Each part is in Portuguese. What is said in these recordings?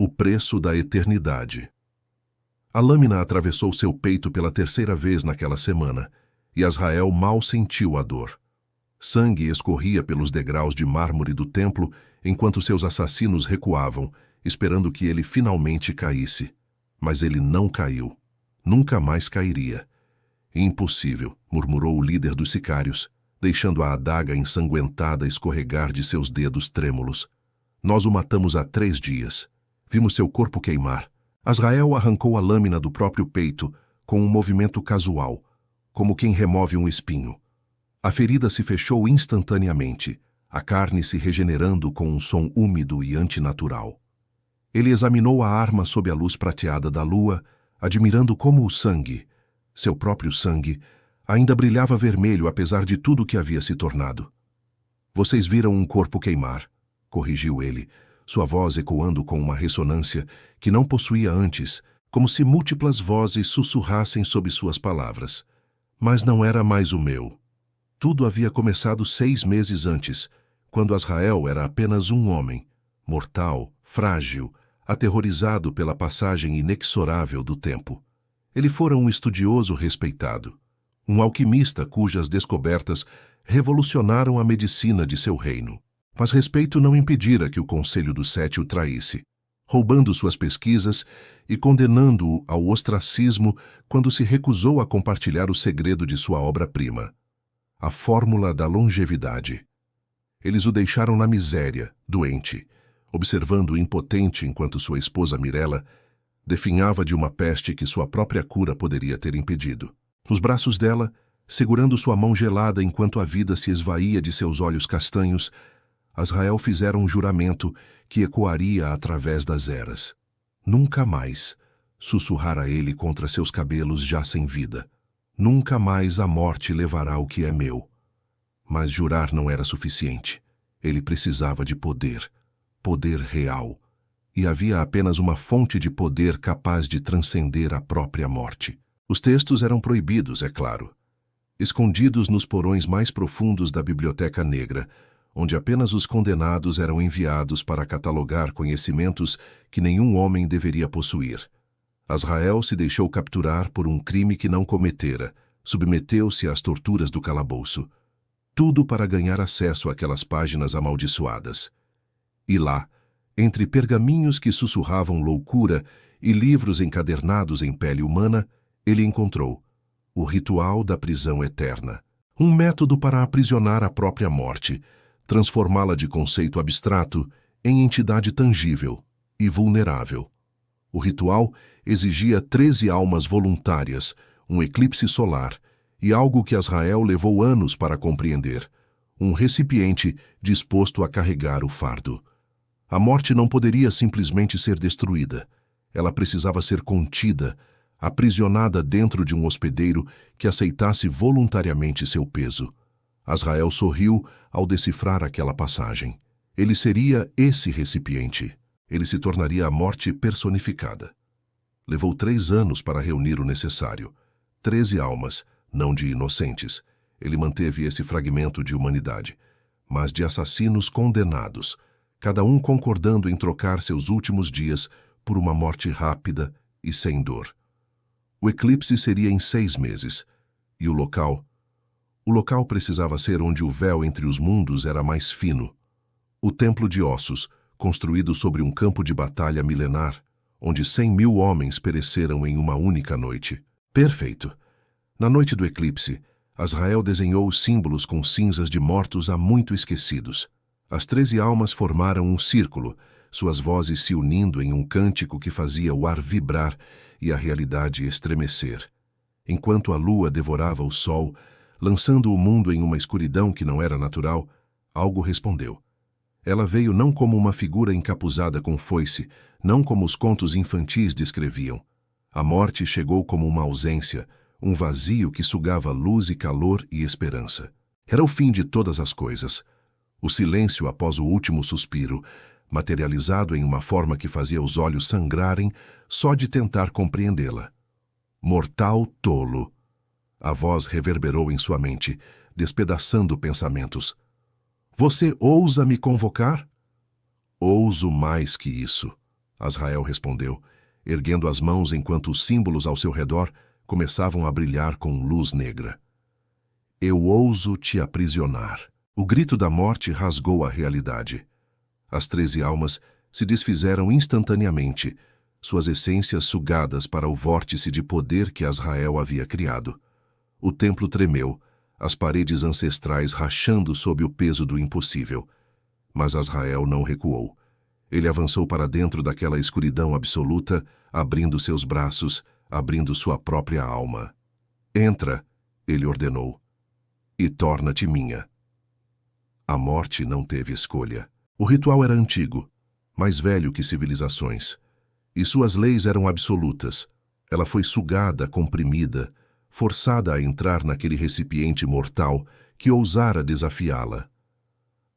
O preço da eternidade. A lâmina atravessou seu peito pela terceira vez naquela semana, e Azrael mal sentiu a dor. Sangue escorria pelos degraus de mármore do templo enquanto seus assassinos recuavam, esperando que ele finalmente caísse. Mas ele não caiu. Nunca mais cairia. Impossível, murmurou o líder dos sicários, deixando a adaga ensanguentada escorregar de seus dedos trêmulos. Nós o matamos há 3 dias. Vimos seu corpo queimar. Azrael arrancou a lâmina do próprio peito com um movimento casual, como quem remove um espinho. A ferida se fechou instantaneamente, a carne se regenerando com um som úmido e antinatural. Ele examinou a arma sob a luz prateada da lua, admirando como o sangue, seu próprio sangue, ainda brilhava vermelho apesar de tudo que havia se tornado. Vocês viram um corpo queimar, corrigiu ele, sua voz ecoando com uma ressonância que não possuía antes, como se múltiplas vozes sussurrassem sob suas palavras. Mas não era mais o meu. Tudo havia começado 6 meses antes, quando Azrael era apenas um homem, mortal, frágil, aterrorizado pela passagem inexorável do tempo. Ele fora um estudioso respeitado, um alquimista cujas descobertas revolucionaram a medicina de seu reino. Mas respeito não impedira que o Conselho dos Sete o traísse, roubando suas pesquisas e condenando-o ao ostracismo quando se recusou a compartilhar o segredo de sua obra-prima, a fórmula da longevidade. Eles o deixaram na miséria, doente, observando impotente enquanto sua esposa Mirella definhava de uma peste que sua própria cura poderia ter impedido. Nos braços dela, segurando sua mão gelada enquanto a vida se esvaía de seus olhos castanhos, Azrael fizera um juramento que ecoaria através das eras. Nunca mais, sussurrara ele contra seus cabelos já sem vida. Nunca mais a morte levará o que é meu. Mas jurar não era suficiente. Ele precisava de poder. Poder real. E havia apenas uma fonte de poder capaz de transcender a própria morte. Os textos eram proibidos, é claro. Escondidos nos porões mais profundos da Biblioteca Negra, onde apenas os condenados eram enviados para catalogar conhecimentos que nenhum homem deveria possuir. Azrael se deixou capturar por um crime que não cometera, submeteu-se às torturas do calabouço. Tudo para ganhar acesso àquelas páginas amaldiçoadas. E lá, entre pergaminhos que sussurravam loucura e livros encadernados em pele humana, ele encontrou o ritual da prisão eterna. Um método para aprisionar a própria morte, transformá-la de conceito abstrato em entidade tangível e vulnerável. O ritual exigia 13 almas voluntárias, um eclipse solar e algo que Azrael levou anos para compreender, um recipiente disposto a carregar o fardo. A morte não poderia simplesmente ser destruída. Ela precisava ser contida, aprisionada dentro de um hospedeiro que aceitasse voluntariamente seu peso. Azrael sorriu ao decifrar aquela passagem. Ele seria esse recipiente. Ele se tornaria a morte personificada. Levou 3 anos para reunir o necessário. 13 almas, não de inocentes. Ele manteve esse fragmento de humanidade, mas de assassinos condenados, cada um concordando em trocar seus últimos dias por uma morte rápida e sem dor. O eclipse seria em 6 meses, e o local... O local precisava ser onde o véu entre os mundos era mais fino. O Templo de Ossos, construído sobre um campo de batalha milenar, onde 100.000 homens pereceram em uma única noite. Perfeito. Na noite do eclipse, Azrael desenhou os símbolos com cinzas de mortos há muito esquecidos. As 13 almas formaram um círculo, suas vozes se unindo em um cântico que fazia o ar vibrar e a realidade estremecer. Enquanto a lua devorava o sol, lançando o mundo em uma escuridão que não era natural, algo respondeu. Ela veio não como uma figura encapuzada com foice, não como os contos infantis descreviam. A morte chegou como uma ausência, um vazio que sugava luz e calor e esperança. Era o fim de todas as coisas. O silêncio após o último suspiro, materializado em uma forma que fazia os olhos sangrarem só de tentar compreendê-la. Mortal tolo! A voz reverberou em sua mente, despedaçando pensamentos. Você ousa me convocar? Ouso mais que isso. Azrael respondeu, erguendo as mãos enquanto os símbolos ao seu redor começavam a brilhar com luz negra. Eu ouso te aprisionar. O grito da morte rasgou a realidade. As 13 almas se desfizeram instantaneamente, suas essências sugadas para o vórtice de poder que Azrael havia criado. O templo tremeu, as paredes ancestrais rachando sob o peso do impossível. Mas Azrael não recuou. Ele avançou para dentro daquela escuridão absoluta, abrindo seus braços, abrindo sua própria alma. Entra, ele ordenou, e torna-te minha. A morte não teve escolha. O ritual era antigo, mais velho que civilizações, e suas leis eram absolutas. Ela foi sugada, comprimida, forçada a entrar naquele recipiente mortal que ousara desafiá-la.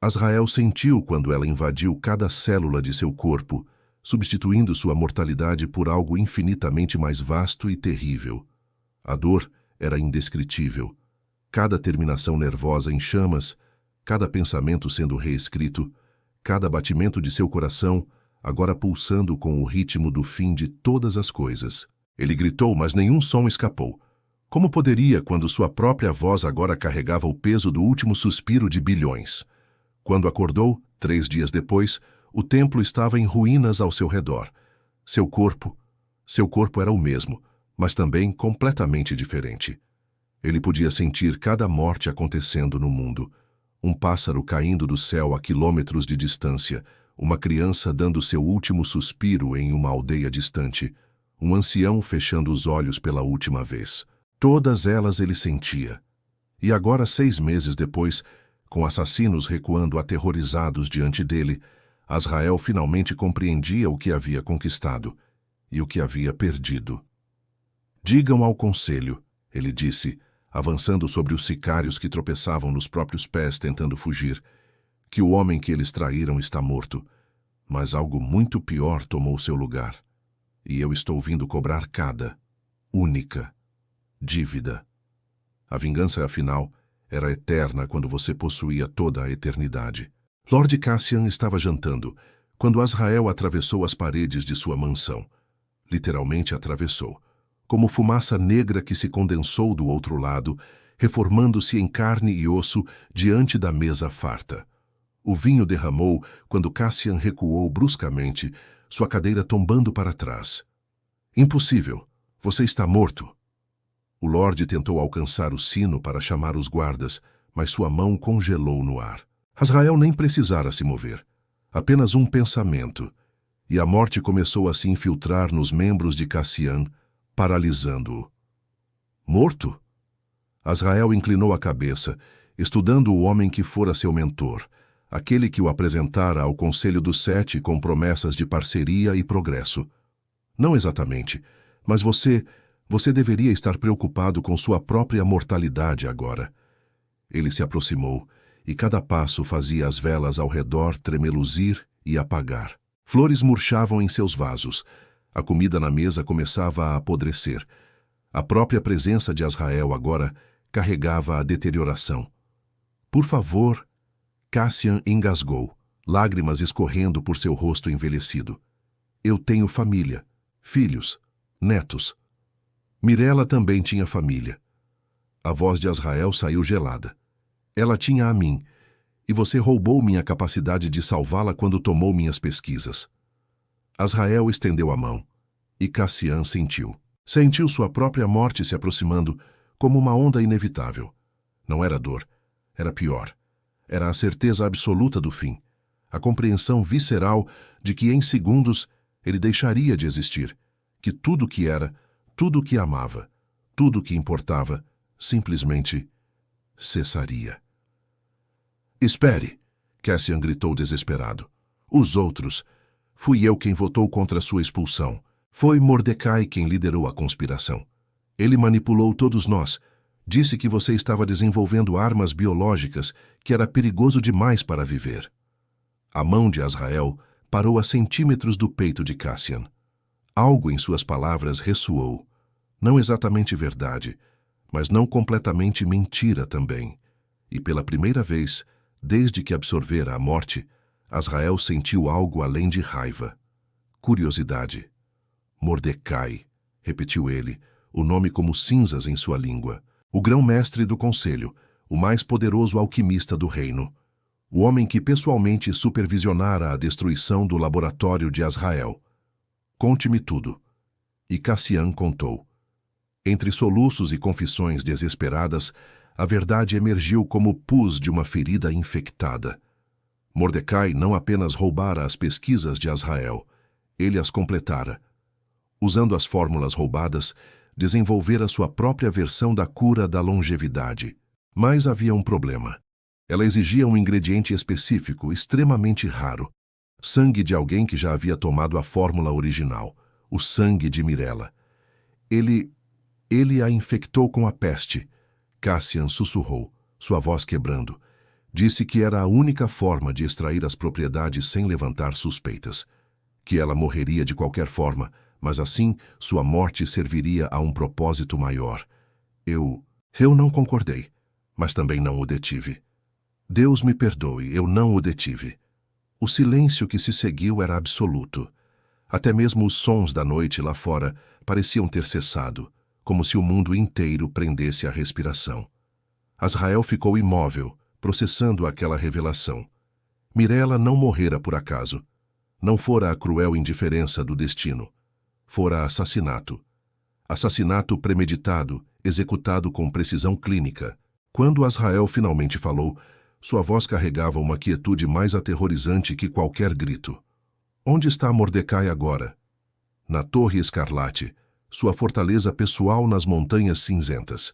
Azrael sentiu quando ela invadiu cada célula de seu corpo, substituindo sua mortalidade por algo infinitamente mais vasto e terrível. A dor era indescritível. Cada terminação nervosa em chamas, cada pensamento sendo reescrito, cada batimento de seu coração, agora pulsando com o ritmo do fim de todas as coisas. Ele gritou, mas nenhum som escapou. Como poderia quando sua própria voz agora carregava o peso do último suspiro de bilhões? Quando acordou, 3 dias depois, o templo estava em ruínas ao seu redor. Seu corpo era o mesmo, mas também completamente diferente. Ele podia sentir cada morte acontecendo no mundo. Um pássaro caindo do céu a quilômetros de distância, uma criança dando seu último suspiro em uma aldeia distante, um ancião fechando os olhos pela última vez. Todas elas ele sentia. E agora, 6 meses depois, com assassinos recuando aterrorizados diante dele, Azrael finalmente compreendia o que havia conquistado e o que havia perdido. Digam ao conselho, ele disse, avançando sobre os sicários que tropeçavam nos próprios pés tentando fugir, que o homem que eles traíram está morto, mas algo muito pior tomou seu lugar, e eu estou vindo cobrar cada, única, dívida. A vingança, afinal, era eterna quando você possuía toda a eternidade. Lord Cassian estava jantando, quando Azrael atravessou as paredes de sua mansão. Literalmente atravessou, como fumaça negra que se condensou do outro lado, reformando-se em carne e osso diante da mesa farta. O vinho derramou quando Cassian recuou bruscamente, sua cadeira tombando para trás. Impossível, você está morto. O Lorde tentou alcançar o sino para chamar os guardas, mas sua mão congelou no ar. Azrael nem precisara se mover. Apenas um pensamento, e a morte começou a se infiltrar nos membros de Cassian, paralisando-o. Morto? Azrael inclinou a cabeça, estudando o homem que fora seu mentor, aquele que o apresentara ao Conselho dos 7 com promessas de parceria e progresso. Não exatamente, mas você deveria estar preocupado com sua própria mortalidade agora. Ele se aproximou, e cada passo fazia as velas ao redor tremeluzir e apagar. Flores murchavam em seus vasos. A comida na mesa começava a apodrecer. A própria presença de Azrael agora carregava a deterioração. Por favor, Cassian engasgou, lágrimas escorrendo por seu rosto envelhecido. Eu tenho família, filhos, netos. Mirella também tinha família. A voz de Azrael saiu gelada. Ela tinha a mim, e você roubou minha capacidade de salvá-la quando tomou minhas pesquisas. Azrael estendeu a mão, e Cassian sentiu. Sentiu sua própria morte se aproximando, como uma onda inevitável. Não era dor, era pior. Era a certeza absoluta do fim, a compreensão visceral de que em segundos ele deixaria de existir, que tudo o que era, tudo o que amava, tudo o que importava, simplesmente cessaria. Espere, Cassian gritou desesperado. Os outros. Fui eu quem votou contra sua expulsão. Foi Mordecai quem liderou a conspiração. Ele manipulou todos nós. Disse que você estava desenvolvendo armas biológicas, que era perigoso demais para viver. A mão de Azrael parou a centímetros do peito de Cassian. Algo em suas palavras ressoou. Não exatamente verdade, mas não completamente mentira também. E pela primeira vez, desde que absorvera a morte, Azrael sentiu algo além de raiva. curiosidade. Mordecai, repetiu ele, o nome como cinzas em sua língua. O grão-mestre do conselho, o mais poderoso alquimista do reino. O homem que pessoalmente supervisionara a destruição do laboratório de Azrael. Conte-me tudo. E Cassian contou. Entre soluços e confissões desesperadas, a verdade emergiu como pus de uma ferida infectada. Mordecai não apenas roubara as pesquisas de Azrael, ele as completara. Usando as fórmulas roubadas, desenvolvera sua própria versão da cura da longevidade. Mas havia um problema. Ela exigia um ingrediente específico, extremamente raro. Sangue de alguém que já havia tomado a fórmula original. O sangue de Mirella. Ele a infectou com a peste. Cassian sussurrou, sua voz quebrando. Disse que era a única forma de extrair as propriedades sem levantar suspeitas. Que ela morreria de qualquer forma, mas assim sua morte serviria a um propósito maior. Eu não concordei, mas também não o detive. Deus me perdoe, eu não o detive. O silêncio que se seguiu era absoluto. Até mesmo os sons da noite lá fora pareciam ter cessado, como se o mundo inteiro prendesse a respiração. Azrael ficou imóvel, processando aquela revelação. Mirella não morrera por acaso. Não fora a cruel indiferença do destino. Fora assassinato. Assassinato premeditado, executado com precisão clínica. Quando Azrael finalmente falou, sua voz carregava uma quietude mais aterrorizante que qualquer grito. Onde está Mordecai agora? Na Torre Escarlate, sua fortaleza pessoal nas Montanhas Cinzentas.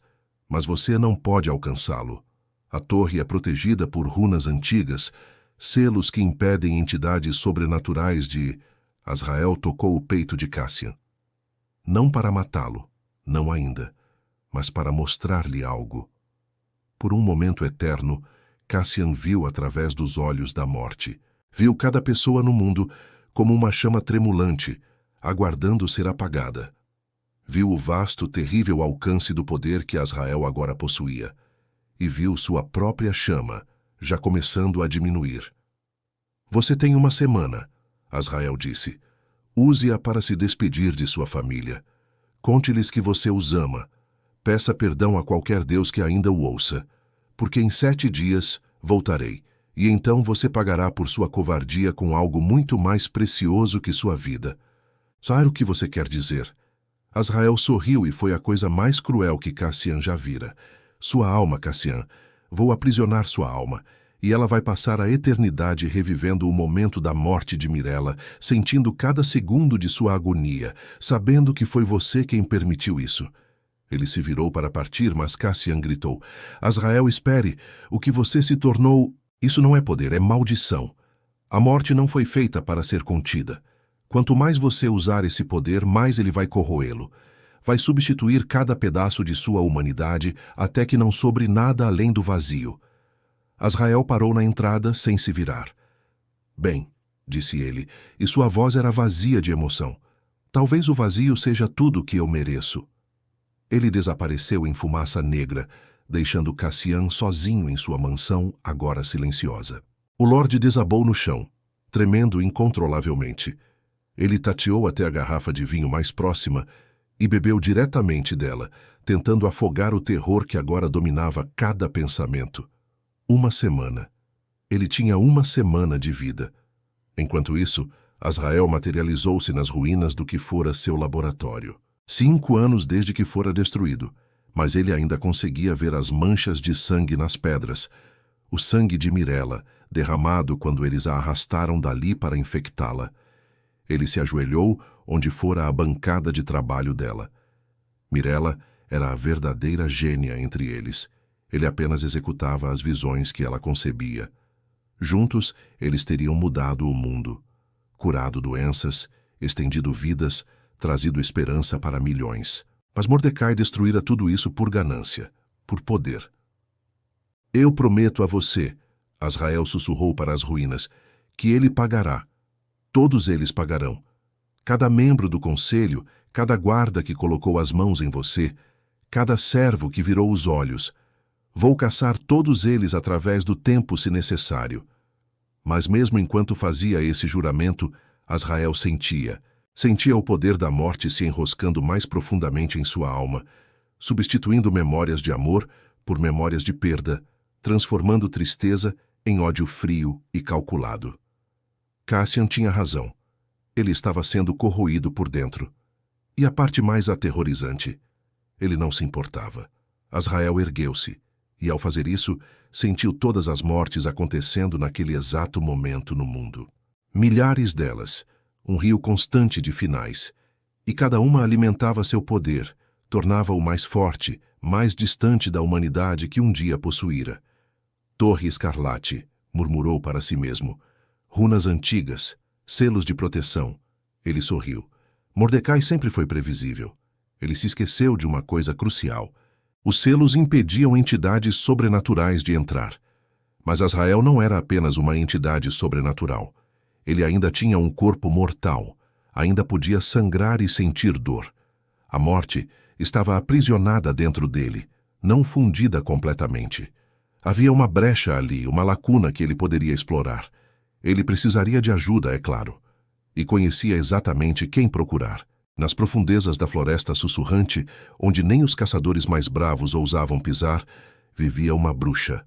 Mas você não pode alcançá-lo. A torre é protegida por runas antigas, selos que impedem entidades sobrenaturais de... Azrael tocou o peito de Cassian. Não para matá-lo, não ainda, mas para mostrar-lhe algo. Por um momento eterno, Cassian viu através dos olhos da morte. Viu cada pessoa no mundo como uma chama tremulante, aguardando ser apagada. Viu o vasto, terrível alcance do poder que Azrael agora possuía. E viu sua própria chama, já começando a diminuir. Você tem uma semana, Azrael disse. Use-a para se despedir de sua família. Conte-lhes que você os ama. Peça perdão a qualquer Deus que ainda o ouça. Porque em 7 dias voltarei, e então você pagará por sua covardia com algo muito mais precioso que sua vida. Sabe o que você quer dizer? Azrael sorriu e foi a coisa mais cruel que Cassian já vira. Sua alma, Cassian. Vou aprisionar sua alma, e ela vai passar a eternidade revivendo o momento da morte de Mirella, sentindo cada segundo de sua agonia, sabendo que foi você quem permitiu isso. Ele se virou para partir, mas Cassian gritou. Azrael, espere! O que você se tornou... Isso não é poder, é maldição. A morte não foi feita para ser contida. Quanto mais você usar esse poder, mais ele vai corroê-lo. Vai substituir cada pedaço de sua humanidade até que não sobre nada além do vazio. Azrael parou na entrada sem se virar. Bem, disse ele, e sua voz era vazia de emoção. Talvez o vazio seja tudo o que eu mereço. Ele desapareceu em fumaça negra, deixando Cassian sozinho em sua mansão, agora silenciosa. O Lorde desabou no chão, tremendo incontrolavelmente. Ele tateou até a garrafa de vinho mais próxima e bebeu diretamente dela, tentando afogar o terror que agora dominava cada pensamento. Uma semana. Ele tinha uma semana de vida. Enquanto isso, Azrael materializou-se nas ruínas do que fora seu laboratório. 5 anos desde que fora destruído, mas ele ainda conseguia ver as manchas de sangue nas pedras. O sangue de Mirella, derramado quando eles a arrastaram dali para infectá-la. Ele se ajoelhou onde fora a bancada de trabalho dela. Mirella era a verdadeira gênia entre eles. Ele apenas executava as visões que ela concebia. Juntos, eles teriam mudado o mundo, curado doenças, estendido vidas, trazido esperança para milhões. Mas Mordecai destruíra tudo isso por ganância, por poder. Eu prometo a você, Azrael sussurrou para as ruínas, que ele pagará. Todos eles pagarão. Cada membro do conselho, cada guarda que colocou as mãos em você, cada servo que virou os olhos. Vou caçar todos eles através do tempo se necessário. Mas mesmo enquanto fazia esse juramento, Azrael sentia o poder da morte se enroscando mais profundamente em sua alma, substituindo memórias de amor por memórias de perda, transformando tristeza em ódio frio e calculado. Cassian tinha razão. Ele estava sendo corroído por dentro. E a parte mais aterrorizante, ele não se importava. Azrael ergueu-se, e ao fazer isso, sentiu todas as mortes acontecendo naquele exato momento no mundo. Milhares delas, um rio constante de finais, e cada uma alimentava seu poder, tornava-o mais forte, mais distante da humanidade que um dia possuíra. Torre Escarlate, murmurou para si mesmo. Runas antigas, selos de proteção. Ele sorriu. Mordecai sempre foi previsível. Ele se esqueceu de uma coisa crucial. Os selos impediam entidades sobrenaturais de entrar. Mas Azrael não era apenas uma entidade sobrenatural. Ele ainda tinha um corpo mortal. Ainda podia sangrar e sentir dor. A morte estava aprisionada dentro dele, não fundida completamente. Havia uma brecha ali, uma lacuna que ele poderia explorar. Ele precisaria de ajuda, é claro. E conhecia exatamente quem procurar. Nas profundezas da floresta sussurrante, onde nem os caçadores mais bravos ousavam pisar, vivia uma bruxa.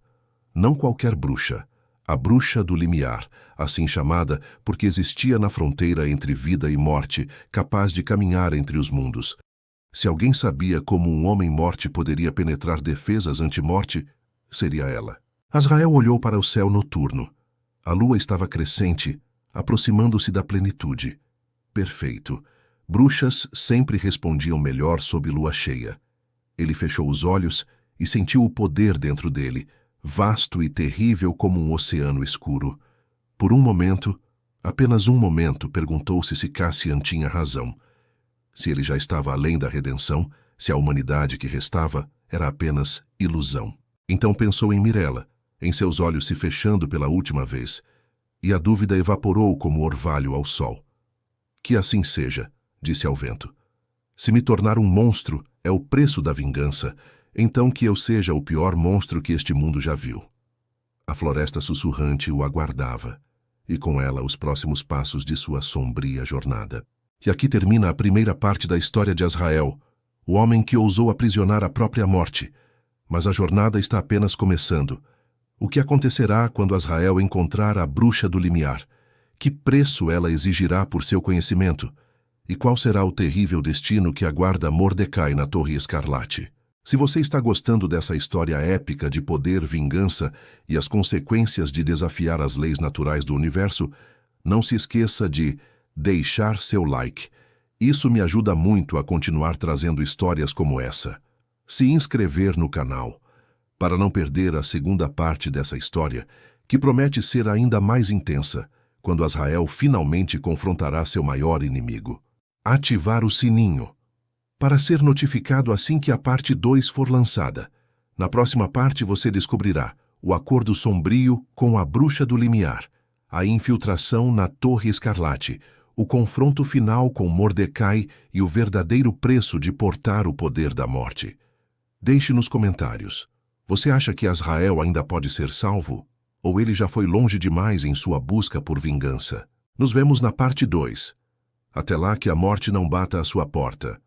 Não qualquer bruxa. A bruxa do limiar, assim chamada porque existia na fronteira entre vida e morte, capaz de caminhar entre os mundos. Se alguém sabia como um homem-morte poderia penetrar defesas anti-morte, seria ela. Azrael olhou para o céu noturno. A lua estava crescente, aproximando-se da plenitude. Perfeito. Bruxas sempre respondiam melhor sob lua cheia. Ele fechou os olhos e sentiu o poder dentro dele, vasto e terrível como um oceano escuro. Por um momento, apenas um momento, perguntou-se se Cassian tinha razão. Se ele já estava além da redenção, se a humanidade que restava era apenas ilusão. Então pensou em Mirella, em seus olhos se fechando pela última vez, e a dúvida evaporou como orvalho ao sol. Que assim seja, disse ao vento. Se me tornar um monstro é o preço da vingança, então que eu seja o pior monstro que este mundo já viu. A floresta sussurrante o aguardava, e com ela os próximos passos de sua sombria jornada. E aqui termina a primeira parte da história de Azrael, o homem que ousou aprisionar a própria morte. Mas a jornada está apenas começando. O que acontecerá quando Azrael encontrar a bruxa do limiar? Que preço ela exigirá por seu conhecimento? E qual será o terrível destino que aguarda Mordecai na Torre Escarlate? Se você está gostando dessa história épica de poder, vingança e as consequências de desafiar as leis naturais do universo, não se esqueça de deixar seu like. Isso me ajuda muito a continuar trazendo histórias como essa. Se inscrever no canal, para não perder a segunda parte dessa história, que promete ser ainda mais intensa, quando Azrael finalmente confrontará seu maior inimigo. Ativar o sininho, para ser notificado assim que a parte 2 for lançada. Na próxima parte você descobrirá o acordo sombrio com a bruxa do limiar, a infiltração na Torre Escarlate, o confronto final com Mordecai e o verdadeiro preço de portar o poder da morte. Deixe nos comentários. Você acha que Azrael ainda pode ser salvo? Ou ele já foi longe demais em sua busca por vingança? Nos vemos na parte 2. Até lá que a morte não bata à sua porta.